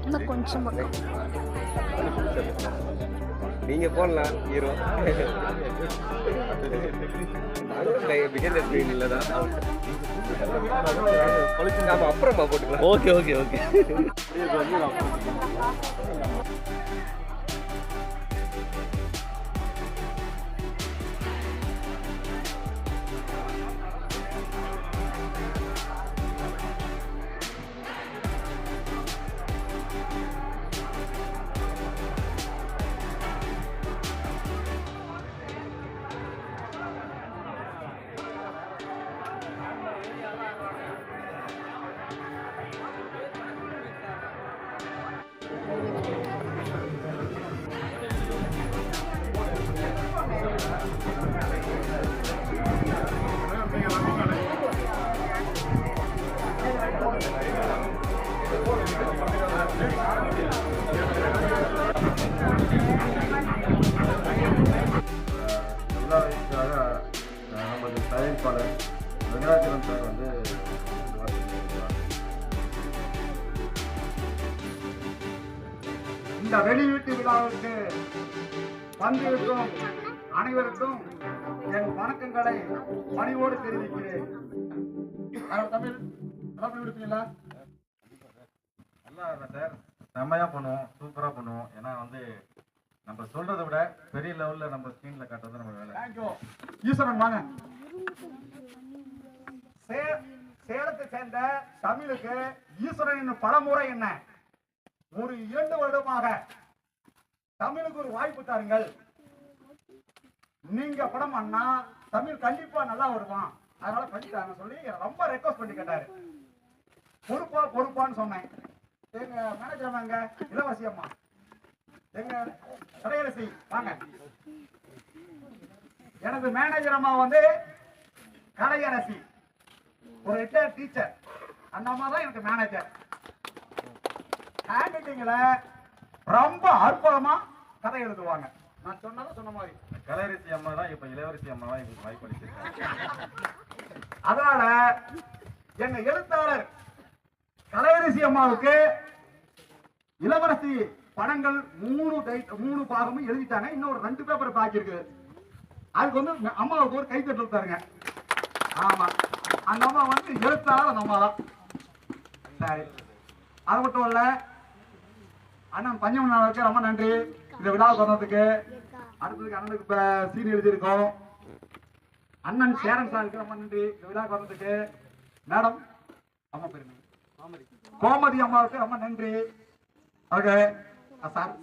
இன்னும் கொஞ்சம் பக்கம் நீங்க போடலாம் ஹீரோ. பிகின் ஸ்க்ரீன்ல தான். நாம அப்புறமா போட்டுக்கலாம். Okay okay okay. நமது தயாரிப்பாளர் வெங்கடாச்சலம் சார் வந்து இந்த வெளியீட்டு விழாவிற்கு வந்திருக்கும் அனைவருக்கும் என் வணக்கங்களை பணிவோடு தெரிவிக்கிறேன். தமிழ் விடுப்பீங்களா? நல்லா சார், செம்மையா பண்ணுவோம், சூப்பரா பண்ணுவோம். ஏன்னா வந்து நம்ம சொல்றதை விட பெரிய லெவல்ல நம்ம ஸ்கிரீன்ல காட்டுறது நம்ம வேலை. தேங்க்யூ ஈஸ்வரன். வாங்க. சேலத்தை சேர்ந்த தமிழுக்கு ஈஸ்வரன் பலமுறை என்ன ஒரு 2 வருடமாக தமிழுக்கு ஒரு வாய்ப்பு தாருங்கள். நீங்க படம் பண்ணா தமிழ் கண்டிப்பா நல்லா வருவான், அதனால பண்ணிட்டாங்க சொல்லி ரொம்ப ரெக்வஸ்ட் பண்ணி கேட்டாரு. பொறுப்பான்னு சொன்னேன். எங்க மேனேஜர் அம்மா, எங்க இளவரசி அம்மா, எங்க கடையரசி வாங்க. எனது மேனேஜர் அம்மா வந்து கடையரசி, ஒரு ரிட்டையர்ட் டீச்சர். அந்த அம்மா தான் எனக்கு மேனேஜர். ஹேண்ட் ரைட்டிங்ல ரொம்ப அற்புதமா கதை எழுதுவாங்க. நான் சொன்னதான் சொன்ன மாதிரி கலையரசி அம்மா தான் இப்ப இளவரசி அம்மா தான் எங்களுக்கு வாய்ப்பு அளிச்சிருக்காங்க. அதனால எங்க எழுத்தாளர் கலையரசி அம்மாவுக்கு இளவரசி படங்கள் 3 பாகமும் எழுதிட்டாங்க. இன்னொரு 2 பேப்பர் பாக்கி இருக்கு. அதுக்கு வந்து அம்மாவுக்கு ஒரு கைத்தட்டல் தருங்க. ஆமா, அந்த அம்மா வந்து எழுத்தாளர் அந்த அம்மா தான். சரி, அது மட்டும் இல்ல, அண்ணன் பஞ்சமனாவுக்கு ரொம்ப நன்றி இந்த விழாவுக்கு வந்ததுக்கு. அடுத்ததுக்கு அண்ணனுக்கு சீன் எழுதியிருக்கோம். அண்ணன் சேரன் சாருக்கு ரொம்ப நன்றி இந்த விழாவுக்கு வந்ததுக்கு. மேடம் அம்மா பேரு கோமதி அம்மாவுக்கு ரொம்ப நன்றி. Okay sir.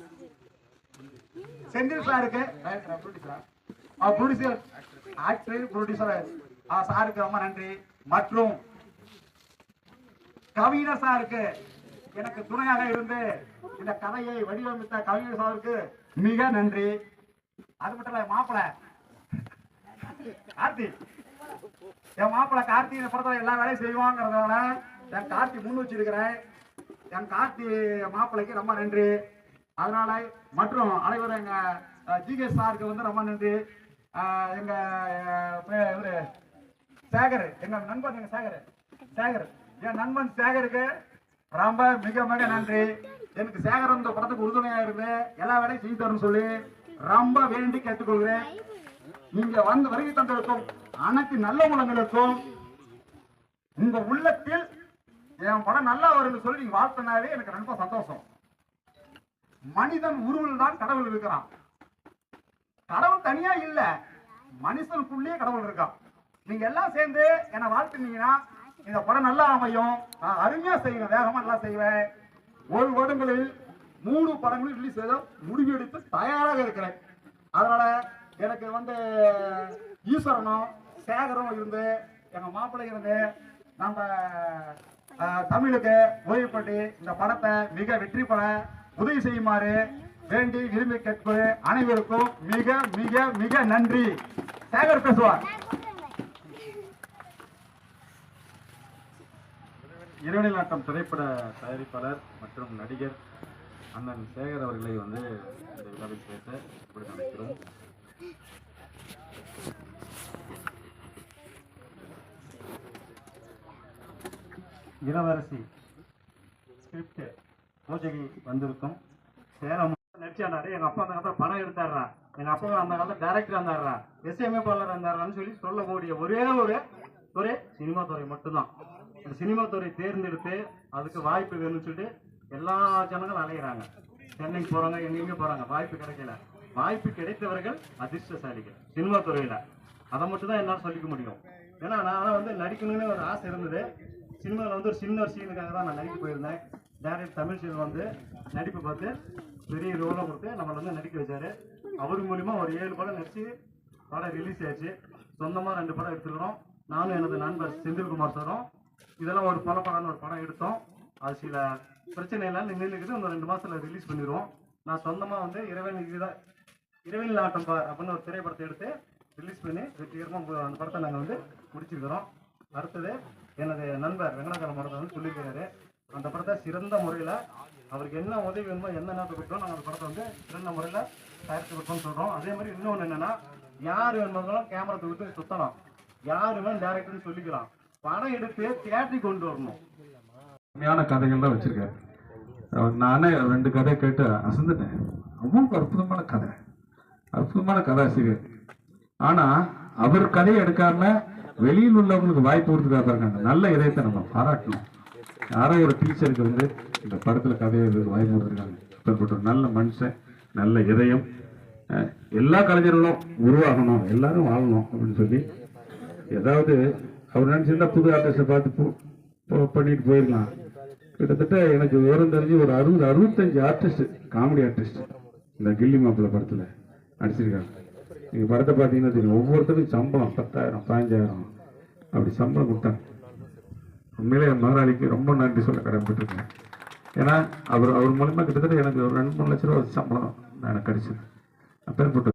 செந்தில் சாருக்கு ப்ரொடியூசர் ஆக்டர் ப்ரொடியூசர் சாருக்கு ரொம்ப நன்றி. மற்றும் கவிஞர் சாருக்கு எனக்கு துணையாக இருந்து இந்த கதையை வடிவமைத்த கவிஞர் சாருக்கு மிக நன்றி. அது மட்டும் இல்ல, மாப்பிள்ளை கார்த்தி, என் மாப்பிள்ளை கார்த்தி இந்த படத்துல எல்லா வேலையும் செய்வாங்கிறதுனால என் கார்த்தி முன் வச்சிருக்கிறேன். என் கார்த்தி மாப்பிள்ளைக்கு ரொம்ப நன்றி. அதனால மற்றும் அனைவரும் எங்க ஜிகேஷ் சாருக்கு வந்து ரொம்ப நன்றி. எங்க சேகர், எங்க நண்பன், எங்க சேகர் என் நண்பன் சேகருக்கு ரொம்ப மிக மிக நன்றி. எனக்கு சேகர் இந்த படத்துக்கு உறுதுணையா இருந்து எல்லா வேலையும் செய்து தரணும்னு சொல்லி ரொம்ப வேண்டி கேட்டுக்கொள்கிறேன். நீங்க வந்து வருகை தந்திருக்கும் அனைத்து நல்ல உள்ளங்களுக்கும் உங்க உள்ளத்தில் என் படம் நல்லா வரும்னு சொல்லி நீங்க வாழ்த்தினாவே எனக்கு ரொம்ப சந்தோஷம். மனிதன் உருவில் தான் கடவுள் இருக்கிறான். கடவுள் தனியா இல்ல, மனுஷனுக்குள்ளே கடவுள் இருக்கான். நீங்க எல்லாம் சேர்ந்து என்னை வாழ்த்துனீங்கன்னா இந்த படம் நல்லா அமையும். நான் அருமையா செய்வேன், வேகமா நல்லா செய்வேன். 1 வருடங்களில் 3 படங்களும் ரிலீஸ் செய்ய முடிவு எடுத்து தயாராக இருக்கிறேன். அதனால எனக்கு வந்து ஈஸ்வரனும் சேகரும் இருந்து எங்க மாப்பிள்ளை இருந்து நம்ம தமிழுக்கு ஓய்வுபட்டு இந்த படத்தை மிக வெற்றி பெற உதவி செய்யுமாறு வேண்டி விரும்பி கேட்பது அனைவருக்கும் மிக மிக மிக நன்றி. சேகர் பேசுவார். இரவனில் நாட்டம் திரைப்பட தயாரிப்பாளர் மற்றும் நடிகர் அண்ணன் சேகர் அவர்களை வந்து இந்த விழாவில் பேச இப்படி நினைக்கிறோம். இளவரசி ஸ்கிரிப்ட் பூஜைக்கு வந்திருக்கும் சேலம் நடிச்சாரு. எங்க அப்பா அந்த காலத்துல படம் எடுத்தாரா, எங்க அப்பா அந்த காலத்துல டைரக்டர் இருந்தாரா, இசையமைப்பாளர் இருந்தாரான்னு சொல்லி சொல்லக்கூடிய ஒரே ஒரு துறை சினிமா துறை மட்டும்தான். இந்த சினிமா துறை தேர்ந்தெடுத்து அதுக்கு வாய்ப்பு வேணும்னு சொல்லிட்டு எல்லா ஜனங்களும் அலையிறாங்க. சென்னைக்கு போறாங்க, எங்கெங்க போறாங்க, வாய்ப்பு கிடைக்கல. வாய்ப்பு கிடைத்தவர்கள் அதிர்ஷ்டசாலிகள் சினிமா துறையில. அதை மட்டும் தான் என்னால சொல்லிக்க முடியும். ஏன்னா நான் வந்து நடிக்கணும்னு ஒரு ஆசை இருந்தது. சினிமாவில் வந்து ஒரு சின்ன ஒரு சீனுக்காக தான் நான் நடிக்க போயிருந்தேன். டேரக்டர் தமிழ் செல்வன் வந்து நடிப்பு பார்த்து பெரிய ரோலை கொடுத்து நம்மளை வந்து நடிக்க வச்சாரு. அவர் மூலியமா ஒரு 7 படம் நடிச்சு படம் ரிலீஸ் ஆச்சு. சொந்தமா 2 படம் எடுத்துக்கிறோம். நானும் எனது நண்பர் செந்தில்குமார் சாரும் இதெல்லாம் ஒரு படம்னு ஒரு படம் எடுத்தோம். அது சில பிரச்சனை எல்லாம் நின்றுக்குது. இன்னும் 2 மாசத்துல ரிலீஸ் பண்ணிடுவோம். நான் சொந்தமா வந்து இரவில் நாட்டம் அப்படின்னு ஒரு திரைப்படத்தை எடுத்து ரிலீஸ் பண்ணி வெற்றிகரமாக அந்த படத்தை நாங்கள் வந்து முடிச்சிருக்கிறோம். அடுத்தது எனது நண்பர் வெங்கடாச்சலம் படத்தை வந்து சொல்லியிருக்கிறாரு. அந்த படத்தை சிறந்த முறையில் அவருக்கு என்ன உதவி வேணுமோ என்ன நேரத்தை கொடுத்தோம் நாங்கள் அந்த படத்தை வந்து சிறந்த முறையில் தயாரித்து கொடுத்தோம்னு சொல்கிறோம். அதே மாதிரி இன்னொன்று என்னென்னா, யார் வேணுமானாலும் கேமரா தூக்கிட்டு சுற்றலாம், யார் வேணும் டேரக்டர்னு சொல்லிக்கலாம். படம் எடுத்து தியேட்டருக்கு கொண்டு வரணும். உண்மையான கதைகள் தான் வச்சிருக்காரு. நானே 2 கதை கேட்டு அசந்துட்டேன். ரொம்ப அற்புதமான கதாசிரியர். ஆனா அவர் கதையை எடுக்காம வெளியில் உள்ளவங்களுக்கு வாய்ப்பு கொடுத்துக்காக இருக்காங்க. நல்ல இதயத்தை நம்ம பாராட்டணும். யாரோ ஒரு டீச்சருக்கு வந்து இந்த படத்துல கதையை வாய்ப்பு கொடுத்துருக்காங்க. இப்படிப்பட்ட ஒரு நல்ல மனுஷன், நல்ல இதயம். எல்லா கலைஞர்களும் உருவாகணும், எல்லாரும் வாழணும் அப்படின்னு சொல்லி ஏதாவது அவர் நினைச்சிருந்தா புது ஆர்டிஸ்டை பார்த்து பண்ணிட்டு போயிருக்கலாம். கிட்டத்தட்ட எனக்கு விவரம் தெரிஞ்சு ஒரு 60-65 ஆர்டிஸ்ட், காமெடி ஆர்டிஸ்ட் இந்த கில்லி மாப்பிள்ளை படத்துல நடிச்சிருக்காங்க. நீங்க படத்தை பார்த்தீங்கன்னா தெரியும். ஒவ்வொருத்தருக்கும் சம்பளம் 10,000 15,000 அப்படி சம்பளம் கொடுத்தாங்க. உண்மையிலே என் முதலாளிக்கு ரொம்ப நன்றி சொல்ல கடமைப்பட்டிருக்கேன். ஏன்னா அவர் மூலமா கிட்டத்தட்ட எனக்கு ஒரு 2-3 லட்ச ரூபா சம்பளம் எனக்கு கிடைச்சது. அப்பேற்பட்ட